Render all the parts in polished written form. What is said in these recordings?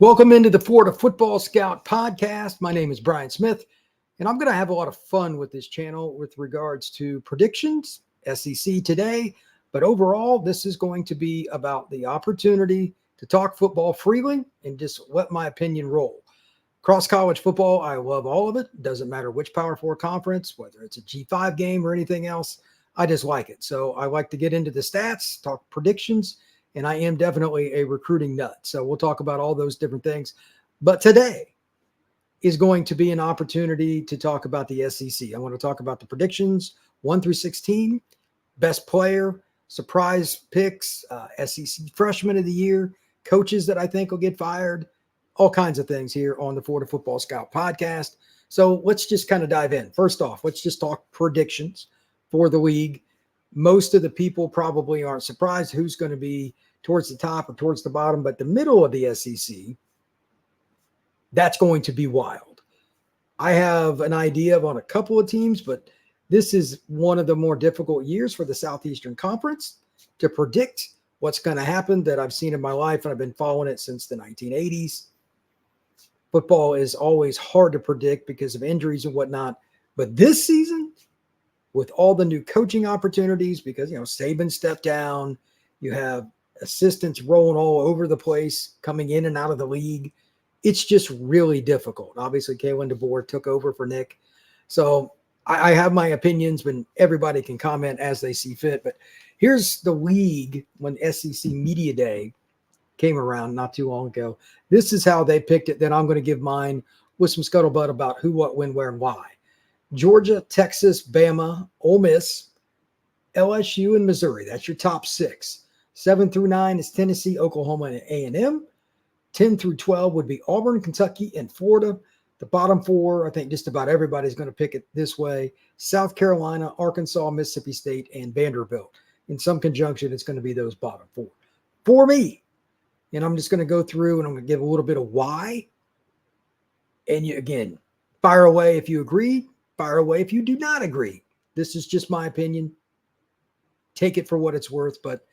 Welcome into the Florida Football Scout podcast. My name is Brian Smith, and I'm going to have a lot of fun with this channel with regards to predictions, SEC today. But overall, this is going to be about the opportunity to talk football freely and just let my opinion roll. Cross college football, I love all of it. Doesn't matter which Power 4 conference, whether it's a G5 game or anything else. I just like it. So I like to get into the stats, talk predictions, and I am definitely a recruiting nut. So we'll talk about all those different things. But today is going to be an opportunity to talk about the SEC. I want to talk about the predictions 1 through 16, best player, surprise picks, SEC freshman of the year, coaches that I think will get fired, all kinds of things here on the Florida Football Scout podcast. So let's just kind of dive in. First off, let's just talk predictions for the league. Most of the people probably aren't surprised who's going to be towards the top or towards the bottom, but the middle of the SEC, that's going to be wild. I have an idea on a couple of teams, but this is one of the more difficult years for the Southeastern Conference to predict what's going to happen that I've seen in my life, and I've been following it since the 1980s. Football is always hard to predict because of injuries and whatnot, but this season, with all the new coaching opportunities, because, Saban stepped down, you have assistants rolling all over the place, coming in and out of the league. It's just really difficult. Obviously, Kalen DeBoer took over for Nick. So I have my opinions, but everybody can comment as they see fit. But here's the league when SEC Media Day came around not too long ago. This is how they picked it. Then I'm going to give mine with some scuttlebutt about who, what, when, where, and why. Georgia, Texas, Bama, Ole Miss, LSU, and Missouri. That's your top 6. 7 through 9 is Tennessee, Oklahoma, and A&M. 10 through 12 would be Auburn, Kentucky, and Florida. The bottom 4, I think just about everybody's going to pick it this way. South Carolina, Arkansas, Mississippi State, and Vanderbilt. In some conjunction, it's going to be those bottom 4. For me, and I'm just going to go through and I'm going to give a little bit of why. And again, fire away if you agree. Fire away if you do not agree. This is just my opinion. Take it for what it's worth. But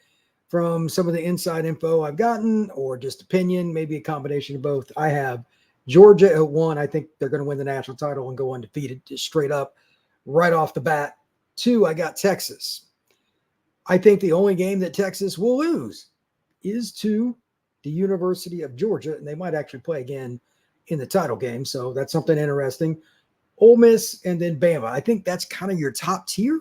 from some of the inside info I've gotten, or just opinion, maybe a combination of both, I have Georgia at 1. I think they're going to win the national title and go undefeated just straight up right off the bat. 2, I got Texas. I think the only game that Texas will lose is to the University of Georgia, and they might actually play again in the title game. So that's something interesting. Ole Miss, and then Bama. I think that's kind of your top tier.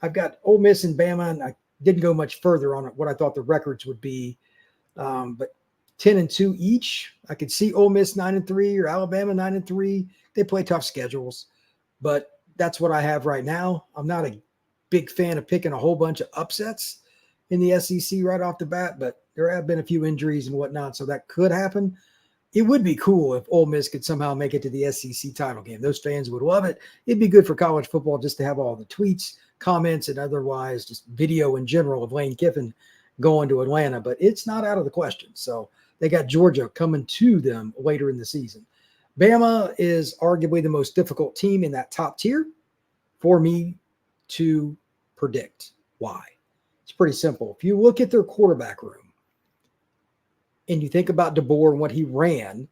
I've got Ole Miss and Bama, and I didn't go much further on what I thought the records would be. But 10-2 each. I could see Ole Miss 9-3 or Alabama 9-3. They play tough schedules, but that's what I have right now. I'm not a big fan of picking a whole bunch of upsets in the SEC right off the bat, but there have been a few injuries and whatnot, so that could happen. It would be cool if Ole Miss could somehow make it to the SEC title game. Those fans would love it. It'd be good for college football just to have all the tweets, comments, and otherwise just video in general of Lane Kiffin going to Atlanta. But it's not out of the question. So they got Georgia coming to them later in the season. Bama is arguably the most difficult team in that top tier for me to predict. Why? It's pretty simple. If you look at their quarterback room, and you think about DeBoer and what he ran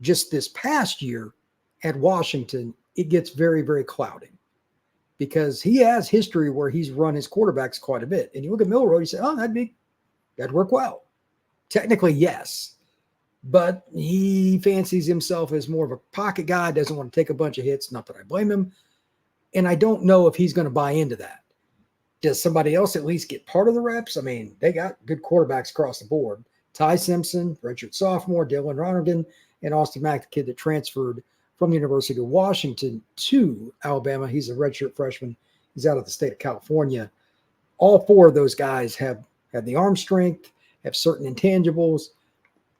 just this past year at Washington, it gets very, very clouding because he has history where he's run his quarterbacks quite a bit. And you look at Milroe, you say, oh, that'd work well. Technically, yes. But he fancies himself as more of a pocket guy, doesn't want to take a bunch of hits. Not that I blame him. And I don't know if he's going to buy into that. Does somebody else at least get part of the reps? I mean, they got good quarterbacks across the board. Ty Simpson, redshirt sophomore, Dylan Ronnergan, and Austin Mack, the kid that transferred from the University of Washington to Alabama. He's a redshirt freshman. He's out of the state of California. All 4 of those guys have the arm strength, have certain intangibles.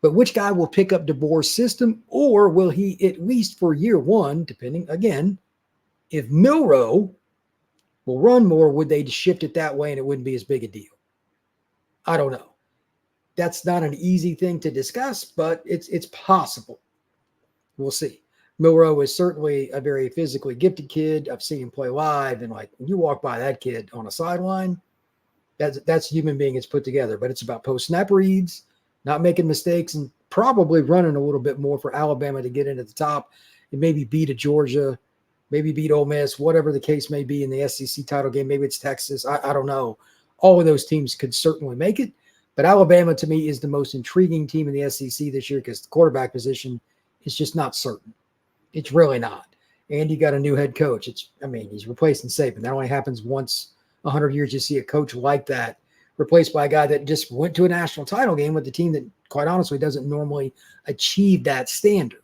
But which guy will pick up DeBoer's system, or will he, at least for year 1, depending, again, if Milroe will run more, would they shift it that way and it wouldn't be as big a deal? I don't know. That's not an easy thing to discuss, but it's possible. We'll see. Milroe is certainly a very physically gifted kid. I've seen him play live, and when you walk by that kid on a sideline, that's a human being that's put together. But it's about post-snap reads, not making mistakes and probably running a little bit more for Alabama to get into the top and maybe beat a Georgia, maybe beat Ole Miss, whatever the case may be in the SEC title game. Maybe it's Texas. I don't know. All of those teams could certainly make it. But Alabama, to me, is the most intriguing team in the SEC this year because the quarterback position is just not certain. It's really not. And you got a new head coach. He's replacing Saban. That only happens once 100 years you see a coach like that replaced by a guy that just went to a national title game with a team that, quite honestly, doesn't normally achieve that standard.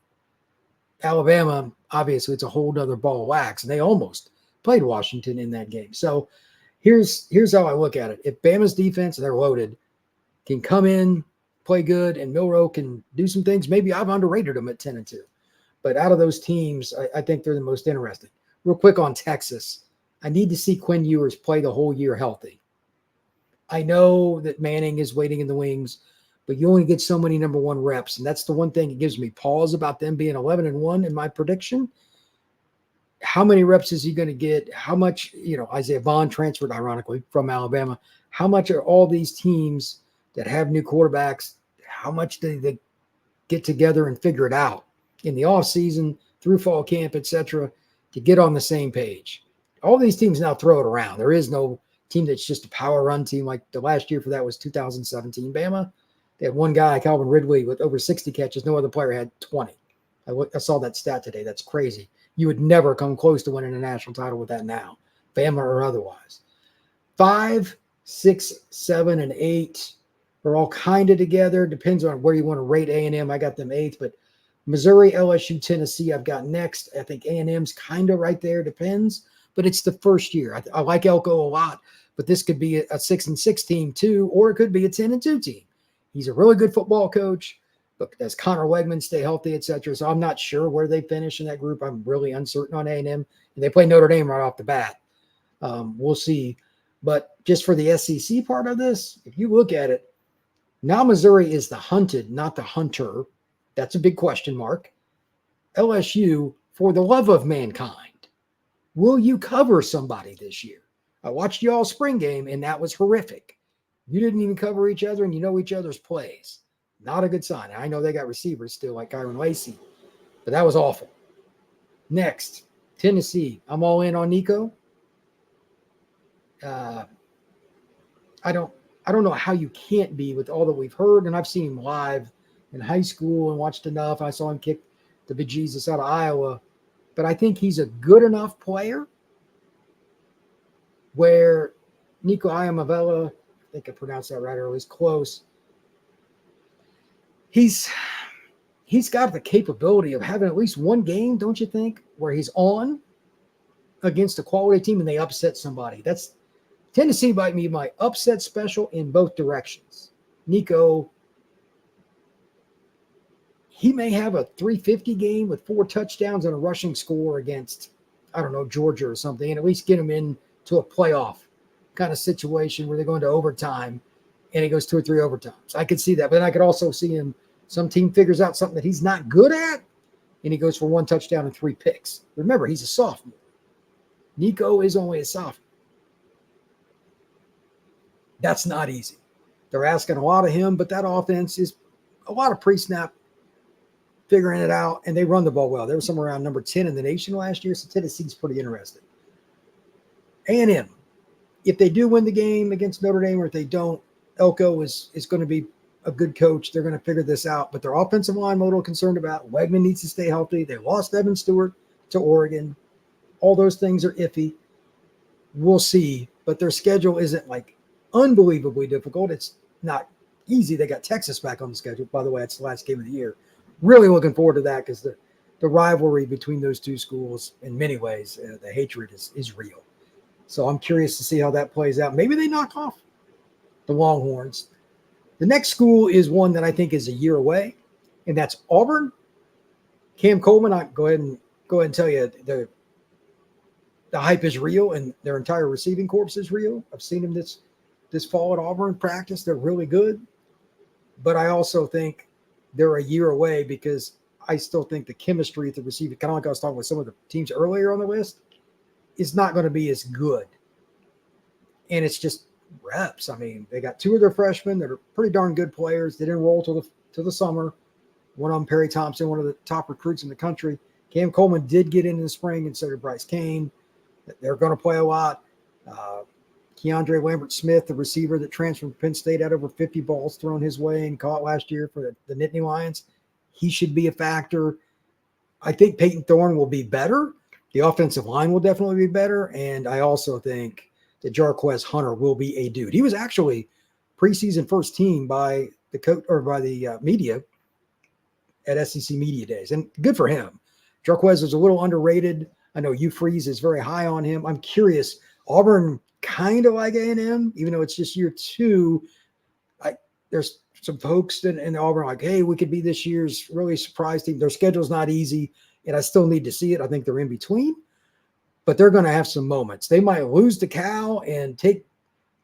Alabama, obviously, it's a whole other ball of wax, and they almost played Washington in that game. So here's how I look at it. If Bama's defense, they're loaded, can come in, play good, and Milroe can do some things, maybe I've underrated them at 10-2. But out of those teams, I think they're the most interesting. Real quick on Texas, I need to see Quinn Ewers play the whole year healthy. I know that Manning is waiting in the wings, but you only get so many number one reps. And that's the one thing that gives me pause about them being 11-1 in my prediction. How many reps is he going to get? How much, Isaiah Vaughn transferred, ironically, from Alabama. How much are all these teams that have new quarterbacks, how much do they get together and figure it out in the offseason, through fall camp, etc., to get on the same page? All these teams now throw it around. There is no team that's just a power run team like the last year for that was 2017 Bama. They had one guy, Calvin Ridley, with over 60 catches. No other player had 20. I saw that stat today. That's crazy. You would never come close to winning a national title with that now, Bama or otherwise. 5, 6, 7, and 8 are all kind of together. Depends on where you want to rate A&M. I got them 8th, but Missouri, LSU, Tennessee, I've got next. I think A&M's kind of right there. Depends, but it's the first year. I like Elko a lot, but this could be a 6-6 team too, or it could be a 10-2 team. He's a really good football coach, but does Connor Wegman stay healthy, etc.? So I'm not sure where they finish in that group. I'm really uncertain on A&M, and they play Notre Dame right off the bat. We'll see. But just for the SEC part of this, if you look at it, now Missouri is the hunted, not the hunter. That's a big question mark. LSU, for the love of mankind, will you cover somebody this year? I watched y'all spring game, and that was horrific. You didn't even cover each other, and you know each other's plays. Not a good sign. I know they got receivers still like Kyron Lacey, but that was awful. Next, Tennessee. I'm all in on Nico. I don't know how you can't be with all that we've heard, and I've seen him live in high school and watched enough. I saw him kick the bejesus out of Iowa, but I think he's a good enough player where Nico Iamaleava, I think I pronounced that right, or at least close. He's got the capability of having at least one game, don't you think, where he's on against a quality team and they upset somebody. That's Tennessee might be my upset special in both directions. Nico, he may have a 350 game with 4 touchdowns and a rushing score against, Georgia or something, and at least get him into a playoff kind of situation where they're going to overtime and he goes 2 or 3 overtimes. I could see that, but then I could also see him, some team figures out something that he's not good at, and he goes for 1 touchdown and 3 picks. Remember, he's a sophomore. Nico is only a sophomore. That's not easy. They're asking a lot of him, but that offense is a lot of pre-snap figuring it out, and they run the ball well. They were somewhere around number 10 in the nation last year, so Tennessee's pretty interesting. A&M, if they do win the game against Notre Dame, or if they don't, Elko is going to be a good coach. They're going to figure this out, but their offensive line I'm a little concerned about. Wegman needs to stay healthy. They lost Evan Stewart to Oregon. All those things are iffy. We'll see, but their schedule isn't like unbelievably difficult. It's not easy. They got Texas back on the schedule. By the way, it's the last game of the year. Really looking forward to that because the rivalry between those two schools, in many ways, the hatred is real. So I'm curious to see how that plays out. Maybe they knock off the Longhorns. The next school is one that I think is a year away, and that's Auburn. Cam Coleman, I'll go ahead and tell you the hype is real, and their entire receiving corps is real. I've seen them this fall at Auburn practice. They're really good, but I also think they're a year away because I still think the chemistry at the receiver, kind of like I was talking with some of the teams earlier on the list, is not going to be as good. And it's just reps. I mean, they got 2 of their freshmen that are pretty darn good players. They didn't roll till the summer. One of them, Perry Thompson, one of the top recruits in the country. Cam Coleman did get in the spring, and so did Bryce Kane. They're going to play a lot. Keandre Lambert-Smith, the receiver that transferred from Penn State, had over 50 balls thrown his way and caught last year for the Nittany Lions. He should be a factor. I think Peyton Thorne will be better. The offensive line will definitely be better. And I also think that Jarquez Hunter will be a dude. He was actually preseason first team by the coach or by the media at SEC Media Days. And good for him. Jarquez is a little underrated. I know Hugh Freeze is very high on him. I'm curious. Auburn kind of like A&M, even though it's just year 2. There's some folks in Auburn like, hey, we could be this year's really surprise team. Their schedule's not easy, and I still need to see it. I think they're in between, but they're going to have some moments. They might lose to Cal and take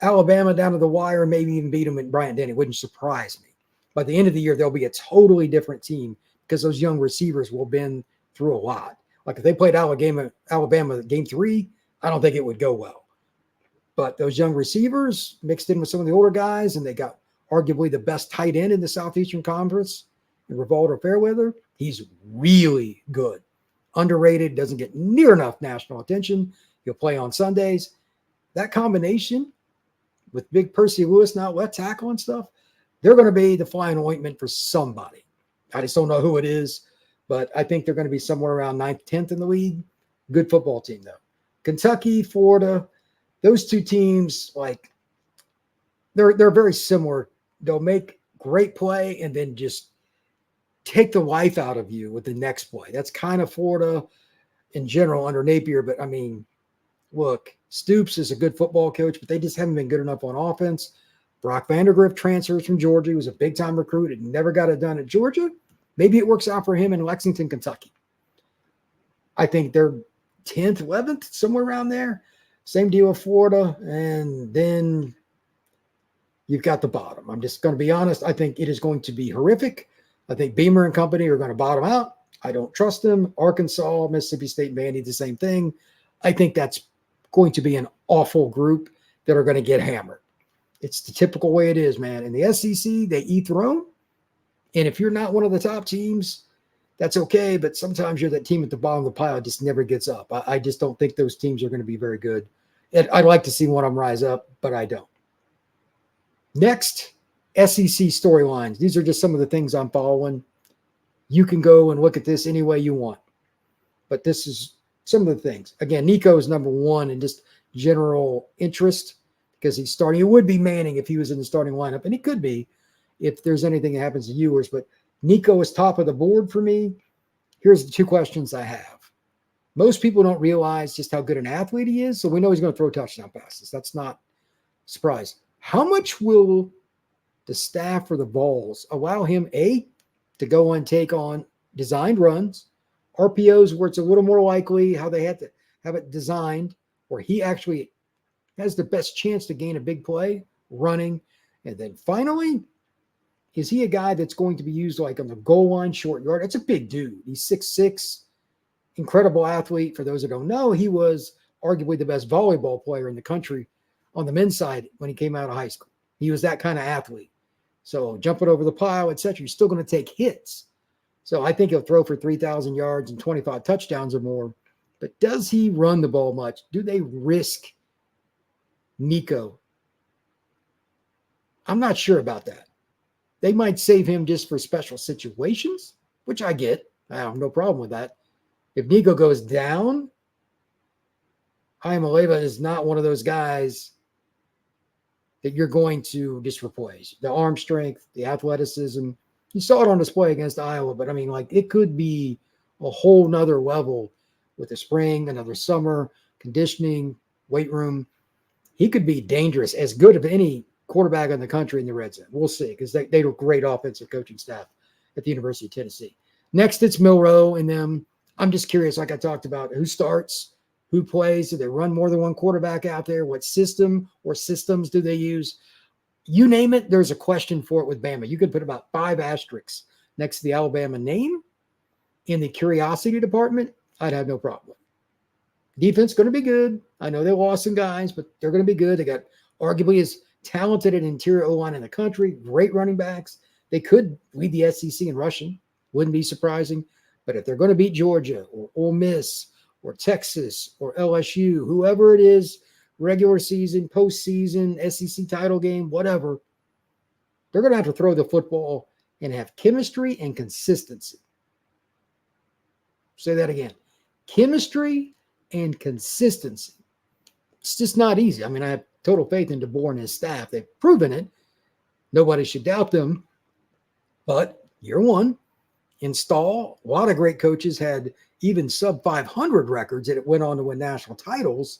Alabama down to the wire and maybe even beat them at Bryant-Denny. It wouldn't surprise me. By the end of the year, they'll be a totally different team because those young receivers will been through a lot. Like if they played Alabama game 3, I don't think it would go well. But those young receivers mixed in with some of the older guys, and they got arguably the best tight end in the Southeastern Conference, in Rivaldo Fairweather. He's really good. Underrated, doesn't get near enough national attention. He'll play on Sundays. That combination with big Percy Lewis now left tackle and stuff, they're going to be the flying ointment for somebody. I just don't know who it is, but I think they're going to be somewhere around 9th, 10th in the league. Good football team, though. Kentucky, Florida, those two teams, like, they're very similar. They'll make great play and then just take the life out of you with the next play. That's kind of Florida in general under Napier. But, I mean, look, Stoops is a good football coach, but they just haven't been good enough on offense. Brock Vandergrift transfers from Georgia. He was a big-time recruit and never got it done at Georgia. Maybe it works out for him in Lexington, Kentucky. I think they're 10th, 11th, somewhere around there. Same deal with Florida. And then you've got the bottom. I'm just going to be honest. I think it is going to be horrific. I think Beamer and company are going to bottom out. I don't trust them. Arkansas, Mississippi State, and Vandy, the same thing. I think that's going to be an awful group that are going to get hammered. It's the typical way it is, man. In the SEC, they eat their own. And if you're not one of the top teams, that's okay. But sometimes you're that team at the bottom of the pile that just never gets up. I just don't think those teams are going to be very good. And I'd like to see one of them rise up, but I don't. Next, SEC storylines. These are just some of the things I'm following. You can go and look at this any way you want. But this is some of the things. Again, Nico is number 1 in just general interest because he's starting. It would be Manning if he was in the starting lineup, and he could be if there's anything that happens to Ewers. But Nico is top of the board for me. Here's the 2 questions I have. Most people don't realize just how good an athlete he is, so we know he's going to throw touchdown passes. That's not a surprise. How much will the staff or the Vols allow him, A, to go and take on designed runs, RPOs where it's a little more likely how they had to have it designed, where he actually has the best chance to gain a big play, running. And then finally, is he a guy that's going to be used like on the goal line, short yard? That's a big dude. He's 6'6", incredible athlete. For those that don't know, he was arguably the best volleyball player in the country on the men's side when he came out of high school. He was that kind of athlete. So jumping over the pile, etc., you're still going to take hits. So I think he'll throw for 3,000 yards and 25 touchdowns or more. But does he run the ball much? Do they risk Nico? I'm not sure about that. They might save him just for special situations, which I get. I have no problem with that. If Nico goes down, Iamaleava is not one of those guys that you're going to just replace. The arm strength, the athleticism. You saw it on display against Iowa, but I mean, like, it could be a whole nother level with the spring, another summer, conditioning, weight room. He could be dangerous, as good of any quarterback in the country in the red zone. We'll see, because they do a great offensive coaching staff at the University of Tennessee. Next, it's Milroe and them. I'm just curious, like I talked about, who starts, who plays, do they run more than one quarterback out there? What system or systems do they use? You name it, there's a question for it with Bama. You could put about 5 asterisks next to the Alabama name in the curiosity department. I'd have no problem. Defense going to be good. I know they lost some guys, but they're going to be good. They got arguably as talented an interior O-line in the country, great running backs. They could lead the SEC in rushing. Wouldn't be surprising. But if they're going to beat Georgia or Ole Miss or Texas or LSU, whoever it is, regular season, postseason, SEC title game, whatever, they're going to have to throw the football and have chemistry and consistency. Say that again. Chemistry and consistency. It's just not easy. I mean, I have total faith in DeBoer and his staff. They've proven it. Nobody should doubt them. But year one, install. A lot of great coaches had even sub 500 records that went on to win national titles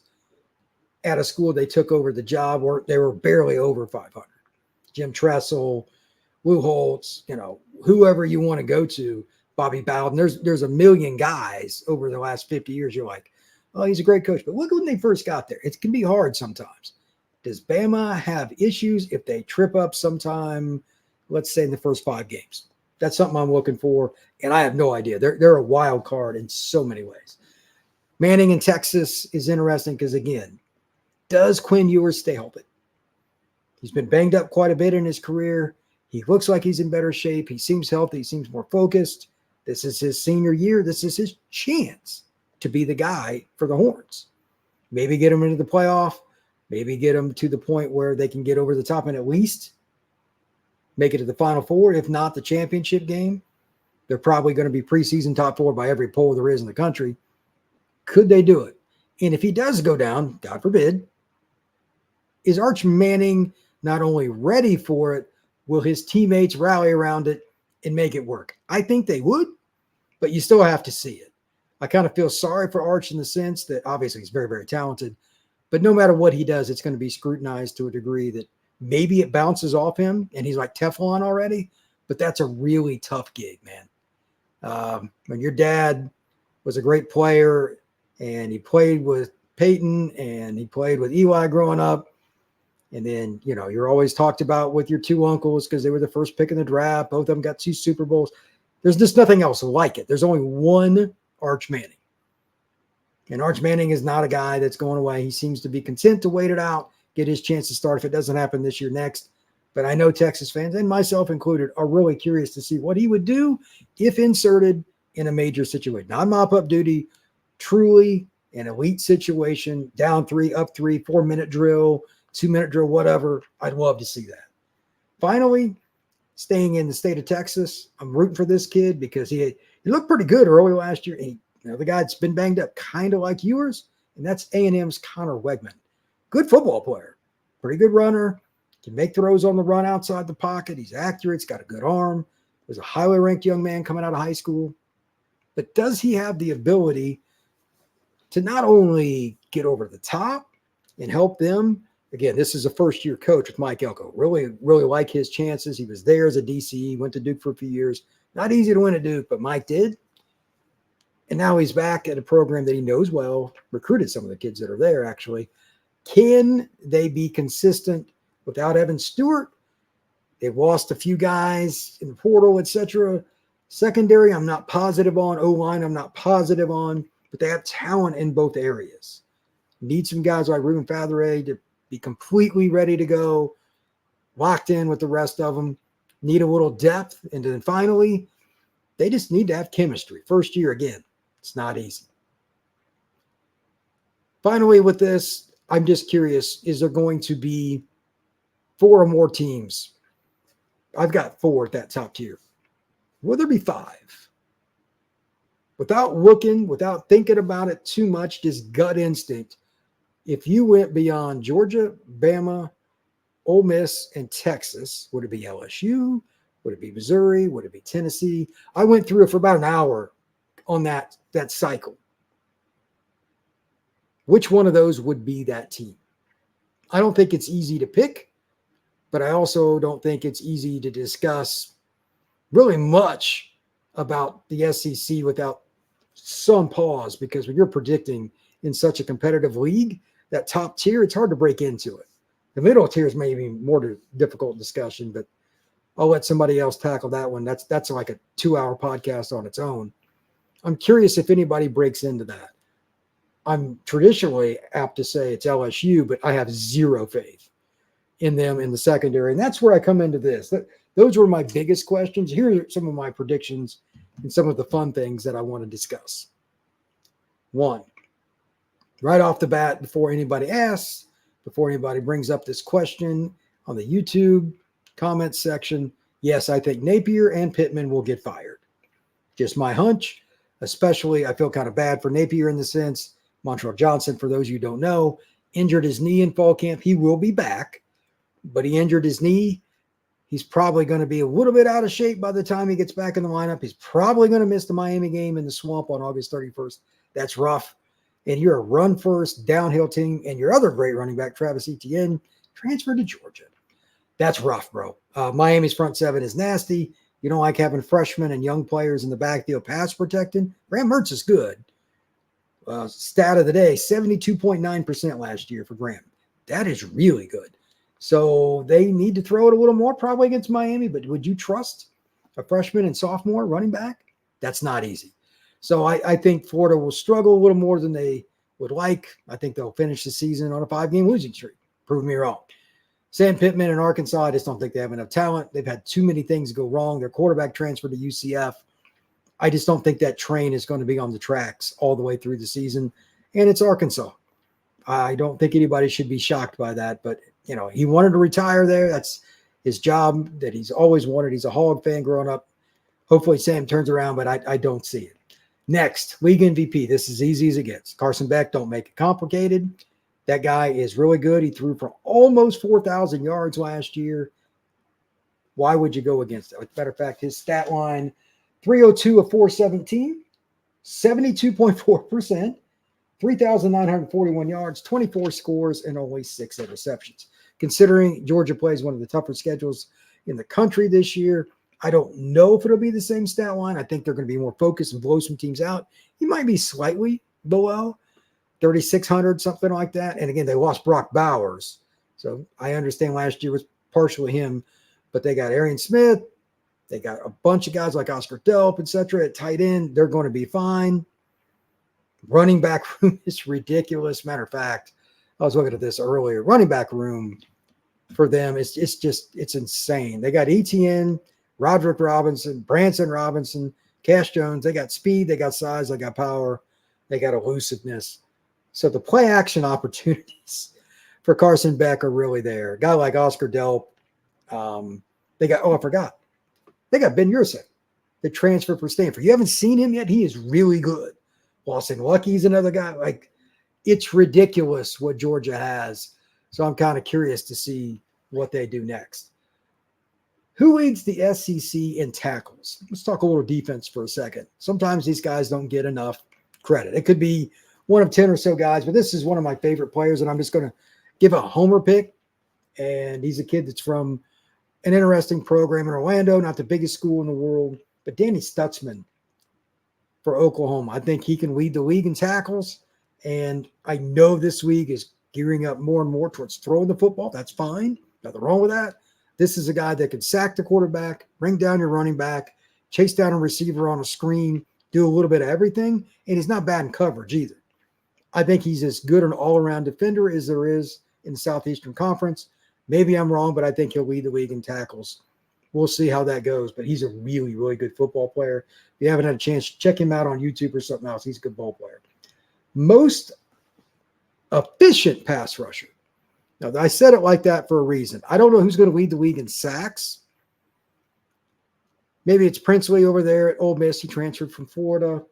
at a school they took over the job, or they were barely over 500. Jim Tressel, Lou Holtz, whoever you want to go to, Bobby Bowden. There's a million guys over the last 50 years. You're like, oh, he's a great coach. But look when they first got there. It can be hard sometimes. Does Bama have issues if they trip up sometime, let's say in the first 5 games? That's something I'm looking for, and I have no idea. They're a wild card in so many ways. Manning in Texas is interesting because, again, does Quinn Ewers stay healthy? He's been banged up quite a bit in his career. He looks like he's in better shape. He seems healthy. He seems more focused. This is his senior year. This is his chance to be the guy for the Horns. Maybe get him into the playoff. Maybe get him to the point where they can get over the top and at least make it to the Final Four, if not the championship game. They're probably going to be preseason top 4 by every poll there is in the country. Could they do it? And if he does go down, God forbid, is Arch Manning not only ready for it, will his teammates rally around it and make it work? I think they would, but you still have to see it. I kind of feel sorry for Arch in the sense that obviously he's very, very talented, but no matter what he does, it's going to be scrutinized to a degree that maybe it bounces off him and he's like Teflon already, but that's a really tough gig, man. When your dad was a great player and he played with Peyton and he played with Eli growing up, and then, you're always talked about with your 2 uncles because they were the first pick in the draft. Both of them got 2 Super Bowls. There's just nothing else like it. There's only one Arch Manning. And Arch Manning is not a guy that's going away. He seems to be content to wait it out, get his chance to start if it doesn't happen this year, next. But I know Texas fans, and myself included, are really curious to see what he would do if inserted in a major situation. Not mop-up duty, truly an elite situation, down 3, up 3, 4-minute drill, 2-minute drill, whatever. I'd love to see that. Finally, staying in the state of Texas, I'm rooting for this kid because he looked pretty good early last year. The guy that's been banged up kind of like Ewers, and that's A&M's Connor Wegman. Good football player, pretty good runner, can make throws on the run outside the pocket. He's accurate. He's got a good arm. Was a highly ranked young man coming out of high school. But does he have the ability to not only get over the top and help them? Again, this is a first-year coach with Mike Elko. Really, really like his chances. He was there as a DC, went to Duke for a few years. Not easy to win at Duke, but Mike did. And now he's back at a program that he knows well, recruited some of the kids that are there, actually. Can they be consistent without Evan Stewart? They've lost a few guys in the portal, etc. Secondary, I'm not positive on. O-line, I'm not positive on. But they have talent in both areas. Need some guys like Ruben Fathere to be completely ready to go, locked in with the rest of them. Need a little depth. And then finally, they just need to have chemistry. First year, again, it's not easy. Finally, with this, I'm just curious, is there going to be 4 or more teams? I've got 4 at that top tier. Will there be 5? Without looking, without thinking about it too much, just gut instinct, if you went beyond Georgia, Bama, Ole Miss, and Texas, would it be LSU? Would it be Missouri? Would it be Tennessee? I went through it for about an hour on that cycle. Which one of those would be that team? I don't think it's easy to pick, but I also don't think it's easy to discuss really much about the SEC without some pause, because when you're predicting in such a competitive league, that top tier, it's hard to break into it. The middle tier is maybe more difficult discussion, but I'll let somebody else tackle that one. That's like a 2-hour podcast on its own. I'm curious if anybody breaks into that. I'm traditionally apt to say it's LSU, but I have zero faith in them in the secondary. And that's where I come into this. Those were my biggest questions. Here are some of my predictions and some of the fun things that I want to discuss. One, right off the bat, before anybody asks, before anybody brings up this question on the YouTube comments section, yes, I think Napier and Pittman will get fired. Just my hunch. Especially, I feel kind of bad for Napier in the sense, Montreal Johnson, for those of you who don't know, injured his knee in fall camp. He will be back, but he injured his knee. He's probably going to be a little bit out of shape by the time he gets back in the lineup. He's probably going to miss the Miami game in the Swamp on August 31st. That's rough. And you're a run-first downhill team, and your other great running back, Travis Etienne, transferred to Georgia. That's rough, bro. Miami's front seven is nasty. You don't like having freshmen and young players in the backfield pass protecting. Graham Mertz is good. Stat of the day, 72.9% last year for Graham. That is really good. So they need to throw it a little more probably against Miami, but would you trust a freshman and sophomore running back? That's not easy. So I think Florida will struggle a little more than they would like. I think they'll finish the season on a 5-game losing streak. Prove me wrong. Sam Pittman in Arkansas, I just don't think they have enough talent. They've had too many things go wrong. Their quarterback transferred to UCF. I just don't think that train is going to be on the tracks all the way through the season. And it's Arkansas. I don't think anybody should be shocked by that. But, you know, he wanted to retire there. That's his job that he's always wanted. He's a Hog fan growing up. Hopefully Sam turns around, but I don't see it. Next, league MVP. This is easy as it gets. Carson Beck, don't make it complicated. That guy is really good. He threw for almost 4,000 yards last year. Why would you go against it? As a matter of fact, his stat line, 302 of 417, 72.4%, 3,941 yards, 24 scores, and only 6 interceptions. Considering Georgia plays one of the tougher schedules in the country this year, I don't know if it'll be the same stat line. I think they're going to be more focused and blow some teams out. He might be slightly below 3,600, something like that. And again, they lost Brock Bowers. So I understand last year was partially him, but they got Arian Smith. They got a bunch of guys like Oscar Delp, et cetera, at tight end. They're going to be fine. Running back room is ridiculous. Matter of fact, I was looking at this earlier. Running back room for them is it's insane. They got ETN, Roderick Robinson, Branson Robinson, Cash Jones. They got speed, they got size, they got power, they got elusiveness. So the play action opportunities for Carson Beck are really there. A guy like Oscar Delp. They got Ben Yurcek, the transfer for Stanford. You haven't seen him yet. He is really good. Lawson Lucky's another guy. Like, it's ridiculous what Georgia has. So I'm kind of curious to see what they do next. Who leads the SEC in tackles? Let's talk a little defense for a second. Sometimes these guys don't get enough credit. It could be one of 10 or so guys, but this is one of my favorite players, and I'm just going to give a homer pick. And he's a kid that's from an interesting program in Orlando, not the biggest school in the world, but Danny Stutzman for Oklahoma. I think he can lead the league in tackles, and I know this league is gearing up more and more towards throwing the football. That's fine. Nothing wrong with that. This is a guy that can sack the quarterback, bring down your running back, chase down a receiver on a screen, do a little bit of everything, and he's not bad in coverage either. I think he's as good an all-around defender as there is in the Southeastern Conference. Maybe I'm wrong, but I think he'll lead the league in tackles. We'll see how that goes, but he's a really, really good football player. If you haven't had a chance, check him out on YouTube or something else. He's a good ball player. Most efficient pass rusher. Now, I said it like that for a reason. I don't know who's going to lead the league in sacks. Maybe it's Princely over there at Ole Miss. He transferred from Florida.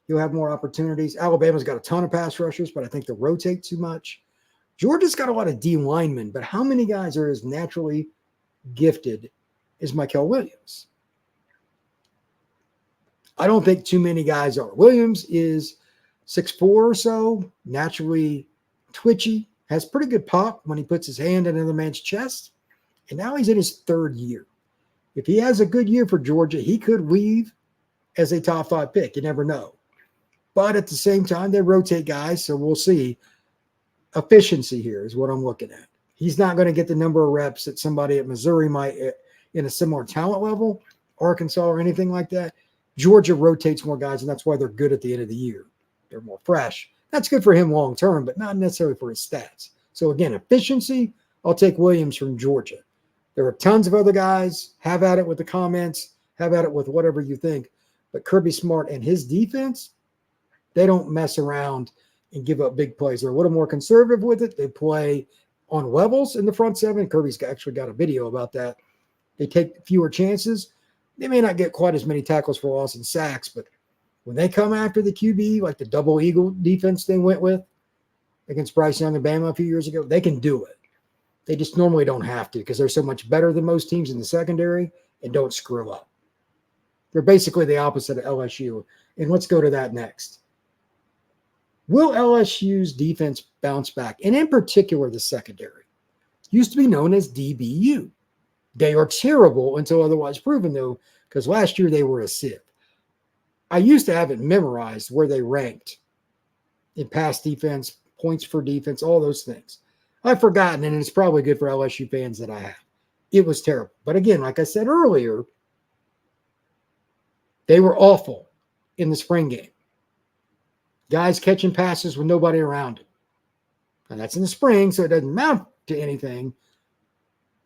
He'll have more opportunities. Alabama's got a ton of pass rushers, but I think they rotate too much. Georgia's got a lot of D linemen, but how many guys are as naturally gifted as Michael Williams? I don't think too many guys are. Williams is 6'4" or so, naturally twitchy, has pretty good pop when he puts his hand in another man's chest, and now he's in his 3rd year. If he has a good year for Georgia, he could leave as a top 5 pick. You never know. But at the same time, they rotate guys, so we'll see. Efficiency here is what I'm looking at. He's not going to get the number of reps that somebody at Missouri might in a similar talent level, Arkansas or anything like that. Georgia rotates more guys, and that's why they're good at the end of the year. They're more fresh. That's good for him long term, but not necessarily for his stats. So again, efficiency, I'll take Williams from Georgia. There are tons of other guys. Have at it with the comments. Have at it with whatever you think. But Kirby Smart and his defense, they don't mess around and give up big plays. They're a little more conservative with it. They play on levels in the front seven. Kirby's actually got a video about that. They take fewer chances. They may not get quite as many tackles for loss and sacks, but when they come after the QB, like the double eagle defense they went with against Bryce Young and Bama a few years ago, they can do it. They just normally don't have to because they're so much better than most teams in the secondary and don't screw up. They're basically the opposite of LSU. And let's go to that next. Will LSU's defense bounce back? And in particular, the secondary. Used to be known as DBU. They are terrible until otherwise proven, though, because last year they were a sieve. I used to have it memorized where they ranked in pass defense, points for defense, all those things. I've forgotten, and it's probably good for LSU fans that I have. It was terrible. But again, like I said earlier, they were awful in the spring game. Guys catching passes with nobody around them. And that's in the spring, so it doesn't amount to anything.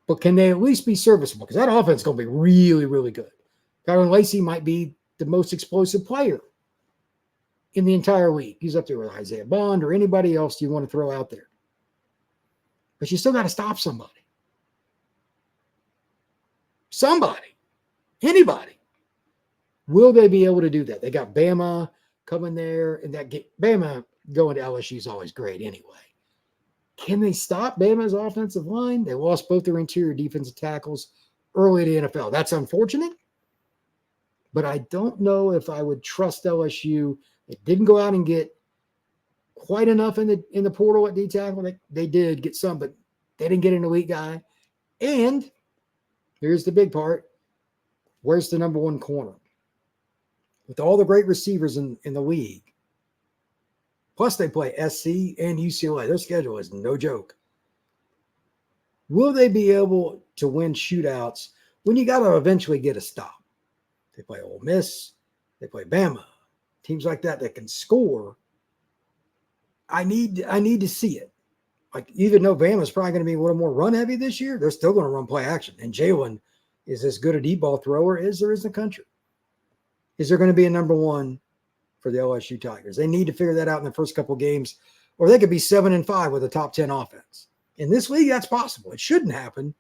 But can they at least be serviceable? Because that offense is going to be really, really good. Kyron Lacey might be the most explosive player in the entire league. He's up there with Isaiah Bond or anybody else you want to throw out there. But you still got to stop somebody. Somebody. Anybody. Will they be able to do that? They got Bama coming there, and that Bama going to LSU is always great anyway. Can they stop Bama's offensive line? They lost both their interior defensive tackles early in the NFL. That's unfortunate, but I don't know if I would trust LSU. They didn't go out and get quite enough in the portal at D tackle. They did get some, but they didn't get an elite guy. And here's the big part. Where's the number one corner? With all the great receivers in the league, plus they play SC and UCLA. Their schedule is no joke. Will they be able to win shootouts when you got to eventually get a stop? They play Ole Miss. They play Bama. Teams like that can score. I need to see it. Like, even though Bama's probably going to be a little more run heavy this year, they're still going to run play action. And Jalen is as good a deep ball thrower as there is in the country. Is there going to be a number one for the LSU Tigers? They need to figure that out in the first couple of games, or they could be 7-5 with a top 10 offense. In this league, that's possible. It shouldn't happen,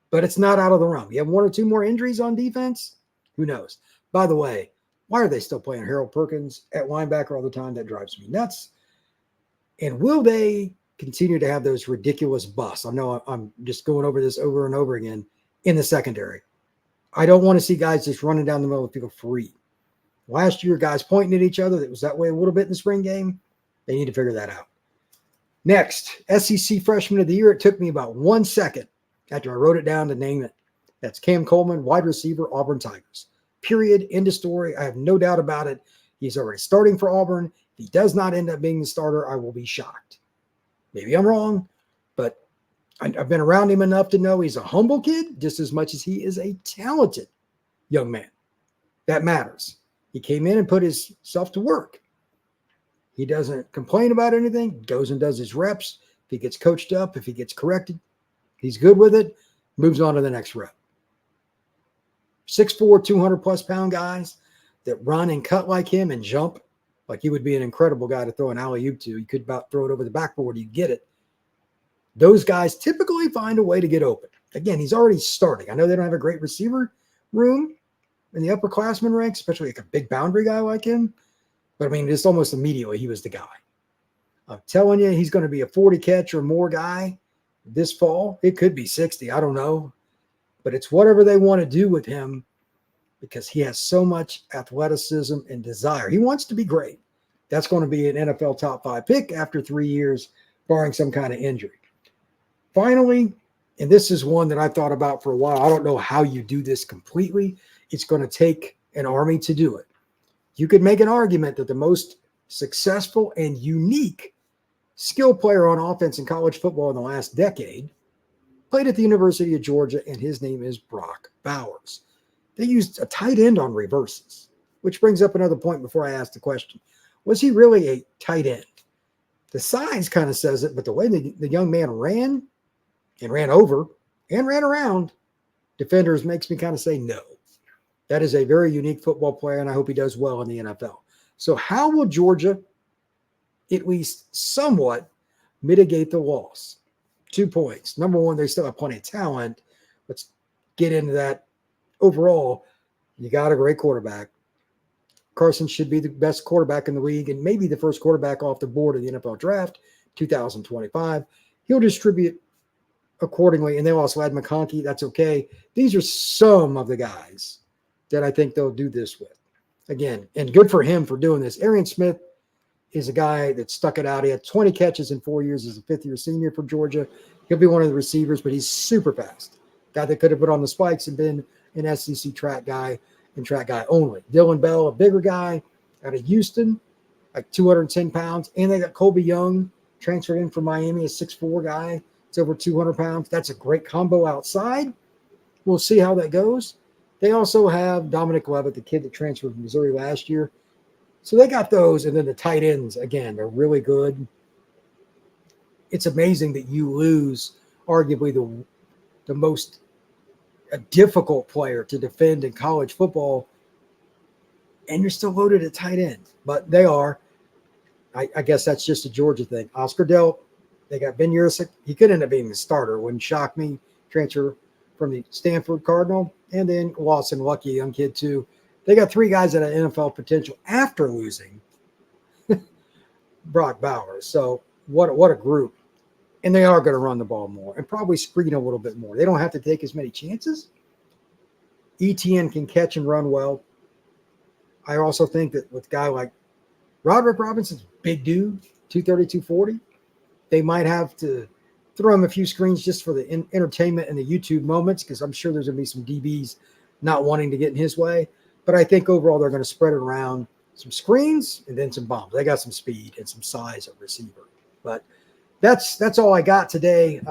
but it's not out of the realm. You have one or two more injuries on defense? Who knows? By the way, why are they still playing Harold Perkins at linebacker all the time? That drives me nuts. And will they continue to have those ridiculous busts? I know I'm just going over this over and over again in the secondary. I don't want to see guys just running down the middle of the field free. Last year, guys pointing at each other. That was that way a little bit in the spring game. They need to figure that out. Next, SEC Freshman of the Year. It took me about 1 second after I wrote it down to name it. That's Cam Coleman, wide receiver, Auburn Tigers. Period. End of story. I have no doubt about it. He's already starting for Auburn. If he does not end up being the starter, I will be shocked. Maybe I'm wrong, but I've been around him enough to know he's a humble kid just as much as he is a talented young man. That matters. He came in and put himself to work. He doesn't complain about anything, goes and does his reps. If he gets coached up, if he gets corrected, he's good with it, moves on to the next rep. 6'4", 200-plus pound guys that run and cut like him and jump like he would be an incredible guy to throw an alley-oop to. You could about throw it over the backboard, you get it. Those guys typically find a way to get open. Again, he's already starting. I know they don't have a great receiver room in the upperclassmen ranks, especially like a big boundary guy like him. But, I mean, just almost immediately he was the guy. I'm telling you, he's going to be a 40-catch or more guy this fall. It could be 60. I don't know. But it's whatever they want to do with him because he has so much athleticism and desire. He wants to be great. That's going to be an NFL top 5 pick after 3 years, barring some kind of injury. Finally, and this is one that I thought about for a while. I don't know how you do this completely. It's going to take an army to do it. You could make an argument that the most successful and unique skill player on offense in college football in the last decade played at the University of Georgia, and his name is Brock Bowers. They used a tight end on reverses, which brings up another point before I ask the question. Was he really a tight end? The size kind of says it, but the way the young man ran and ran over and ran around defenders makes me kind of say no. That is a very unique football player, and I hope he does well in the NFL. So how will Georgia at least somewhat mitigate the loss? 2 points. Number one, they still have plenty of talent. Let's get into that. Overall, you got a great quarterback. Carson should be the best quarterback in the league and maybe the first quarterback off the board of the NFL draft, 2025. He'll distribute accordingly, and they also had McConkey. That's okay. These are some of the guys that I think they'll do this with. Again, and good for him for doing this. Arian Smith is a guy that stuck it out. He had 20 catches in 4 years as a fifth-year senior for Georgia. He'll be one of the receivers, but he's super fast. Guy that could have put on the spikes and been an SEC track guy and track guy only. Dylan Bell, a bigger guy out of Houston, like 210 pounds. And they got Colby Young, transferred in from Miami, a 6'4" guy. It's over 200 pounds. That's a great combo outside. We'll see how that goes. They also have Dominic Levitt, the kid that transferred from Missouri last year. So they got those. And then the tight ends, again, they're really good. It's amazing that you lose arguably the most a difficult player to defend in college football, and you're still loaded at tight end. But they are. I guess that's just a Georgia thing. Oscar Delp, they got Ben Yurcik. He could end up being the starter. Wouldn't shock me. Transfer from the Stanford Cardinal. And then Lawson Lucky, young kid too. They got 3 guys that have NFL potential after losing Brock Bowers. So what a group. And they are going to run the ball more and probably screen a little bit more. They don't have to take as many chances. ETN can catch and run well. I also think that with a guy like Roderick Robinson's big dude, 230, 240, they might have to throw him a few screens just for the entertainment and the YouTube moments, because I'm sure there's going to be some DBs not wanting to get in his way. But I think overall they're going to spread it around, some screens and then some bombs. They got some speed and some size at receiver. But that's all I got today.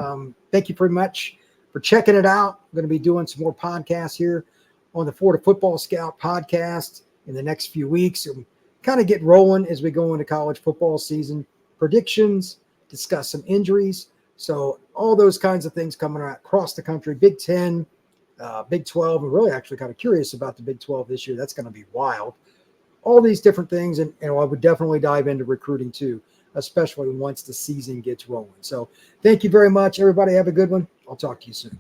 Thank you very much for checking it out. I'm going to be doing some more podcasts here on the Florida Football Scout podcast in the next few weeks. And kind of get rolling as we go into college football season. Predictions, discuss some injuries. So all those kinds of things coming out across the country. Big 10, Big 12. I'm really actually kind of curious about the Big 12 this year. That's going to be wild. All these different things. And I would definitely dive into recruiting too, especially once the season gets rolling. So thank you very much, everybody. Have a good one. I'll talk to you soon.